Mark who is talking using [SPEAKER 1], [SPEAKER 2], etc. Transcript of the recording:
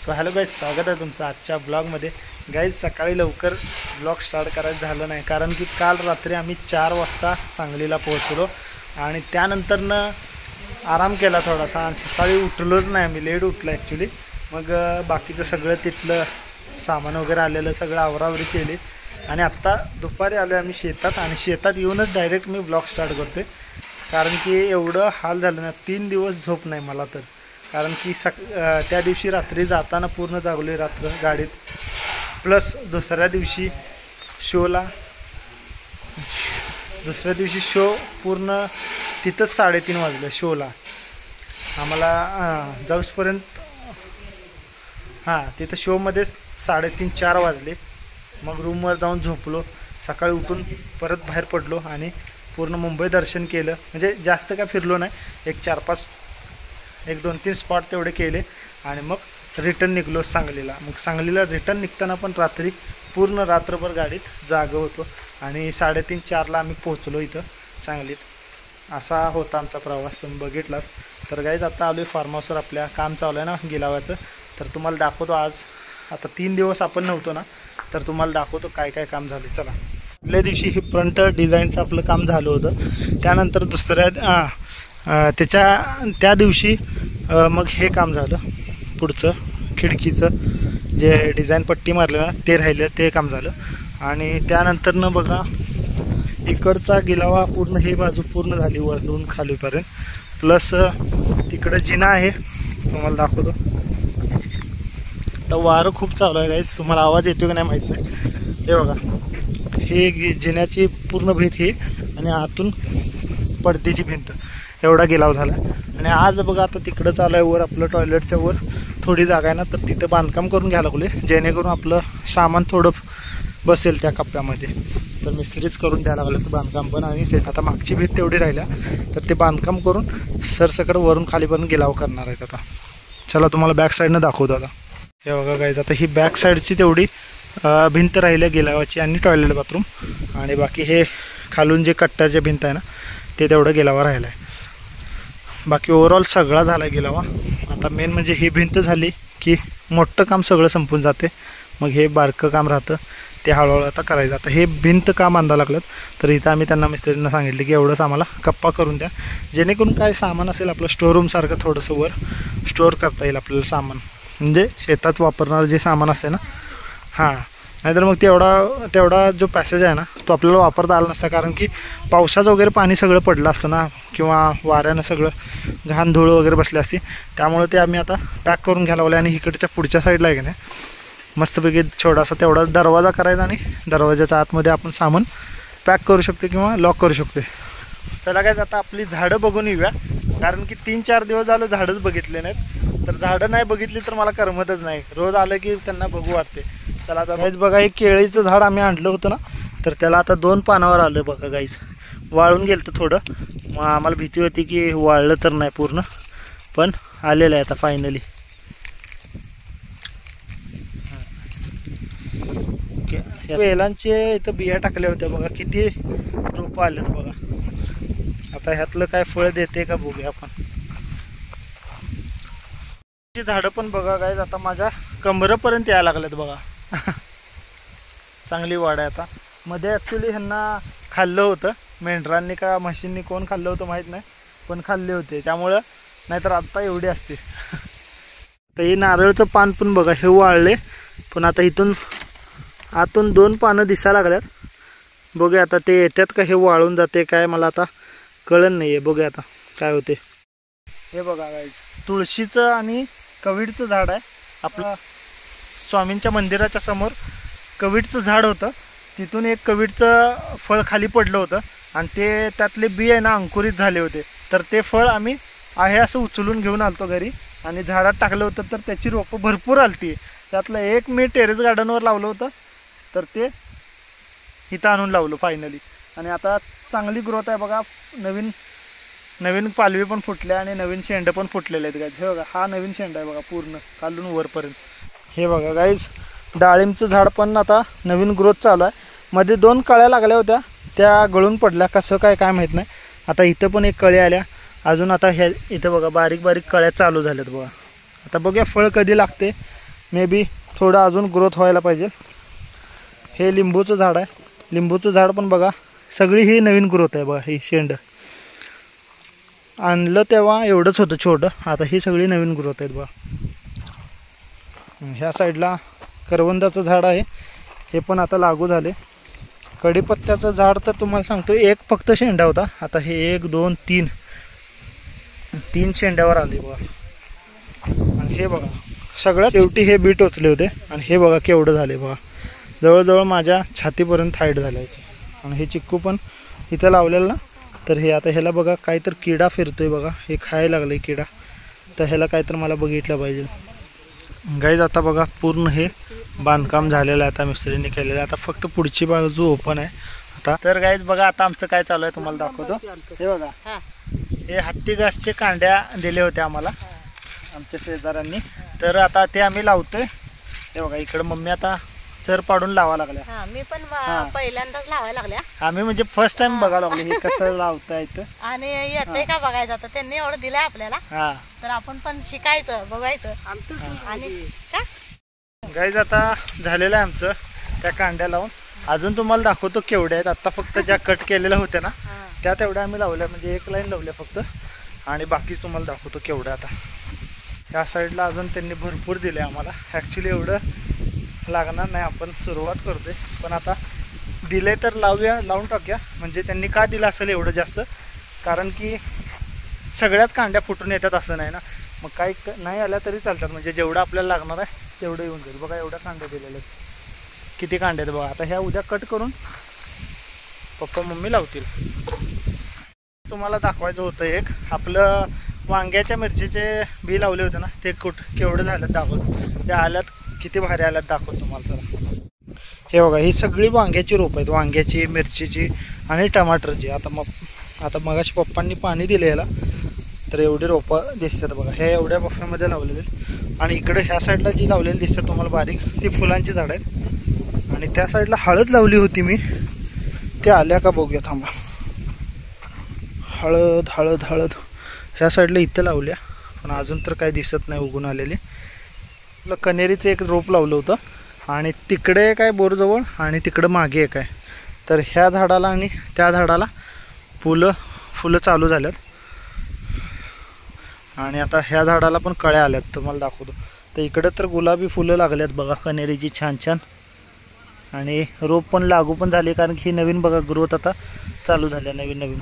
[SPEAKER 1] So hello guys, स्वागत आहे तुमचं आजच्या ब्लॉगमध्ये। गाईज सकाळी लवकर ब्लॉग स्टार्ट करायचं झालं नाही, कारण की काल रात्री आम्ही 4 वाजता सांगलीला पोहोचलो आणि त्यानंतरनं आराम केला थोडासा आणि सकाळी उठलोच नाही आम्ही, लेट उठलो ॲक्च्युली। मग बाकीचं सगळं तिथलं सामान वगैरे आलेलं सगळं आवरावरी केली आणि आत्ता दुपारी आलो आम्ही शेतात आणि शेतात येऊनच डायरेक्ट मी ब्लॉग स्टार्ट करते, कारण की एवढं हाल झालं ना, 3 दिवस झोप नाही मला तर। कारण की त्या दिवशी रात्री जाताना पूर्ण जागलोय रात्र गाडीत, प्लस दुसऱ्या दिवशी शो पूर्ण तिथंच 3:30 वाजले शोला आम्हाला जाऊसपर्यंत। तिथं शोमध्ये 3:30-4 वाजले। मग रूमवर जाऊन झोपलो, सकाळी उठून परत बाहेर पडलो आणि पूर्ण मुंबई दर्शन केलं। म्हणजे जास्त काय फिरलो नाही, 1-2-3 स्पॉट तेवढे केले आणि मग रिटर्न निघलो सांगलीला। मग सांगलीला रिटर्न निघताना पण रात्री पूर्ण रात्रभर गाडीत जागं होतो आणि 3:30-4ला आम्ही पोहोचलो इथं सांगलीत। असा होता आमचा प्रवास, तुम्ही बघितलाच। तर गाईज आता आलो आहे फार्म हाऊसवर, आपल्या काम चालू आहे ना गिलावाचं, तर तुम्हाला दाखवतो। आज आता 3 दिवस आपण नव्हतो ना, तर तुम्हाला दाखवतो काय काय काम झाले। चला, पहिल्या दिवशी हे फ्रंट डिझाईनचं आपलं काम झालं होतं, त्यानंतर त्या दिवशी मग हे काम झालं, पुढचं खिडकीचं जे डिझाईन पट्टी मारलं ना ते राहिलं, ते काम झालं। आणि त्यानंतरनं बघा इकडचा गिलावा पूर्ण ही बाजू पूर्ण झाली वरून खालीपर्यंत, प्लस तिकडं जिना आहे, तुम्हाला दाखवतो। तर वारं खूप चालू आहे गाईस, तुम्हाला आवाज येतो की नाही माहीत नाही। हे बघा, हे जिन्याची पूर्ण भिंत ही आणि आतून पडद्याची भिंत, एवढा गिलाव झाला। आणि आज बघा आता तिकडं चालू आहे वर, आपलं टॉयलेटच्या वर थोडी जागा आहे ना, तर तिथं बांधकाम करून घ्यायला लागले, जेणेकरून आपलं सामान थोडं बसेल त्या कप्प्यामध्ये। तर मिस्त्रीच करून द्यायला लागलं तर बांधकाम पण, आणि आता मागची भिंत तेवढी राहिल्या, तर ते बांधकाम करून सरसकट वरून खालीपर्यंत गिलाव करणार आहेत आता। चला तुम्हाला बॅक साईडनं दाखवतो आता। हे बघा गाईज, आता ही बॅक साईडची तेवढी भिंत राहिली गिलावाची आणि टॉयलेट बाथरूम, आणि बाकी हे खालून जे कट्ट्याचे भिंत आहे ना ते तेवढं गिलावा राहिलं आहे। बाकी ओव्हरऑल सगळा झाला आहे गिलावा। आता मेन म्हणजे ही भिंत झाली की मोठं काम सगळं संपून जाते, मग हे बारकं काम राहतं ते हळूहळू आता करायचं। आता हे भिंत का बांधावं लागलं, तर इथं आम्ही त्यांना मिस्त्रींना सांगितलं की एवढंच आम्हाला कप्पा करून द्या, जेणेकरून काय सामान असेल आपलं स्टोअरूमसारखं थोडंसं वर स्टोअर करता येईल आपल्याला सामान, म्हणजे शेतात वापरणारं जे सामान असते ना। नाहीतर मग तेवढा जो पॅसेज आहे ना तो आपल्याला वापरता आला नसता, कारण की पावसाचं वगैरे पाणी सगळं पडलं असतं ना, किंवा वाऱ्यानं सगळं घाण धूळ वगैरे बसली असती, त्यामुळे ते आम्ही आता पॅक करून घ्यायला लागलो। आणि इकडच्या पुढच्या साईडला आहे की नाही मस्तपैकी छोटासा तेवढा दरवाजा करायचा आणि दरवाजाच्या आतमध्ये आपण सामान पॅक करू शकतो किंवा लॉक करू शकतो। चला काय, आता आपली झाडं बघून येऊया, कारण की 3-4 दिवस झालं झाडंच बघितले नाहीत। तर झाडं नाही बघितली तर मला करमतच नाही, रोज आलं की त्यांना बघू वाटते। चला आता गाईज बघा, एक केळीचं झाड आम्ही आणलं होतं ना, तर त्याला आता 2 पानावर आलं बघा गाईज। वाळून गेलं तर थोडं, मग आम्हाला भीती होती की वाळलं तर नाही पूर्ण, पण आलेलं आहे आता फायनली। वेलांचे इथं बिया टाकल्या होत्या बघा, किती रोपं आलेत बघा। आता ह्यातलं काय फळ देते का बघूया आपण। झाडं पण बघा गाईज आता माझ्या कमरेपर्यंत यायला लागलेत बघा। चांगली वाढ आहे आता। मध्ये ॲक्च्युली ह्यांना खाल्लं होतं मेंढरांनी का म्हशींनी, कोण खाल्लं होतं माहीत नाही, पण खाल्ले होते, त्यामुळं नाहीतर आत्ता एवढी असते। तर हे नारळचं पान पण बघा, हे वाळले, पण आता इथून आतून 2 पानं दिसायला लागल्यात। बघूया आता ते येतात का, हे वाळून जाते काय, मला आता कळण नाही आहे। बघूया आता काय होते। हे बघा गाईज, तुळशीचं आणि कवीडचं झाड आहे आपलं। स्वामींच्या मंदिराच्या समोर कवीडचं झाड होतं, तिथून एक कवीडचं फळ खाली पडलं होतं आणि ते त्यातले बी आहे ना अंकुरित झाले होते, तर ते फळ आम्ही आहे असं उचलून घेऊन आलतो घरी आणि झाडात टाकलं होतं, तर त्याची रोपं भरपूर आलती। त्यातलं एक मी टेरेस गार्डनवर लावलं होतं, तर ते इथं आणून लावलं फायनली, आणि आता चांगली ग्रोथ आहे बघा। नवीन पालवी पण फुटल्या आणि नवीन शेंडं पण फुटलेले आहेत गाईज। हे बघा, हा नवीन शेंडा आहे बघा पूर्ण खालून वरपर्यंत। हे बघा गाईज, डाळिंबचं झाड पण आता नवीन ग्रोथ चालू आहे। मध्ये 2 कळ्या लागल्या होत्या, त्या गळून पडल्या, कसं काय माहीत नाही। आता इथं पण एक कळी आल्या अजून, आता ह्या इथं बघा बारीक बारीक कळ्या चालू झाल्यात बघा। आता बघूया फळ कधी लागते, मे बी थोडं अजून ग्रोथ व्हायला पाहिजे. हे लिंबूचं झाड आहे. लिंबूचं झाड पण बघा सगळी ही नवीन ग्रोथ आहे बघा. ही शेंड आणलं तेव्हा एवढंच होतं छोटं, आता ही सगळी नवीन ग्रोथ आहेत बघा. ह्या साईडला करवंदाचं झाड आहे, हे पण आता लागू झाले. कढीपत्त्याचं झाड तर तुम्हाला सांगतो एक फक्त शेंडा होता, आता हे 1 2 3 शेंड्यावर आले बघा. आणि हे बघा सगळ्यात शेवटी हे बी टोचले होते आणि हे बघा केवढं झाले बघा. जवळजवळ माझ्या छातीपर्यंत हाईट झाल्याची. आणि हे चिक्कू पण इथं लावलेलं ना, तर हे आता ह्याला बघा काहीतरी किडा फिरतोय बघा. हे खायला लागले किडा, तर ह्याला काहीतरी मला बघितलं पाहिजे. गाईज आता बघा पूर्ण हे बांधकाम झालेलं आहे, आता मिस्त्रीने केलेलं आहे. आता फक्त पुढची बाजू ओपन आहे आता. तर गाईज बघा आता आमचं काय चालू आहे तुम्हाला दाखवतो. हे बघा हे हत्ती घासचे कांड्या दिले होते आम्हाला आमच्या शेजाऱ्यांनी, तर आता ते आम्ही लावतोय. हे बघा इकडे मम्मी आता चर पाडून लावा लागल्या.
[SPEAKER 2] मी पण पहिल्यांदाच लावायला लागल्या.
[SPEAKER 1] आम्ही म्हणजे फर्स्ट टाइम बघायला लागले हे कसं लावता येतं
[SPEAKER 2] आणि येते का बघायचं. तर त्यांनी एवढं दिलंय आपल्याला, तर आपण पण शिकायचं बघायचं. आणि का
[SPEAKER 1] गाईज आता झालेलं आहे आमचं त्या कांड्या लावून. अजून तुम्हाला दाखवतो केवढ्या आहेत. आता फक्त ज्या कट केलेल्या होत्या ना त्या तेवढ्या आम्ही लावल्या, म्हणजे 1 लाईन लावल्या फक्त. आणि बाकी तुम्हाला दाखवतो केवढ्या. आता त्या साईडला अजून त्यांनी भरपूर दिले आम्हाला. ॲक्च्युली एवढं लागणार नाही, आपण सुरुवात करतोय. पण आता दिले तर लावून टाकूया. म्हणजे त्यांनी का दिलं असेल एवढं जास्त, कारण की सगळ्याच कांड्या फुटून येतात असं नाही ना. मग काही नाही आल्या तरी चालतात, म्हणजे जेवढं आपल्याला लागणार आहे तेवढं येऊन जाईल. बघा एवढ्या कांड्या दिलेल्या आहेत, किती कांड्या आहेत बघा. आता ह्या उद्या कट करून पप्पा मम्मी लावतील. तुम्हाला दाखवायचं होतं एक आपलं वांग्याच्या मिरचीचे बी लावले होते ना, ते केवढं झालं दाखवत. ते आल्यात किती भारी आल्यात दाखवत तुम्हाला जरा. हे बघा ही सगळी वांग्याची रोप आहेत, वांग्याची, मिरचीची आणि टमाटरची. आता मगाशी पप्पांनी पाणी दिले याला, तर एवढी रोपं दिसतात बघा. हे एवढ्या बफेमध्ये लावलेले आहेत. आणि इकडे ह्या साईडला जी लावलेली दिसतात तुम्हाला बारीक, ती फुलांची झाडं आहेत. आणि त्या साईडला हळद लावली होती मी, ते आल्या का बघूया थांबा. हळद हळद हळद ह्या साईडला इथं लावल्या, पण अजून तर काही दिसत नाही उगून आलेली. आपलं कनेरीचं एक रोप लावलं होतं आणि तिकडे काय बोरजवळ आणि तिकडं मागे एक आहे. तर ह्या झाडाला आणि त्या झाडाला फुलं चालू झाल्यात. आणि आता ह्या झाडाला पण कळ्या आल्यात, तुम्हाला दाखवतो. तर इकडं तर गुलाबी फुलं लागल्यात बघा कनेरीची छान छान. आणि रोप पण लागू पण झाले, कारण की नवीन बघा ग्रोथ आता चालू झाल्या नवीन.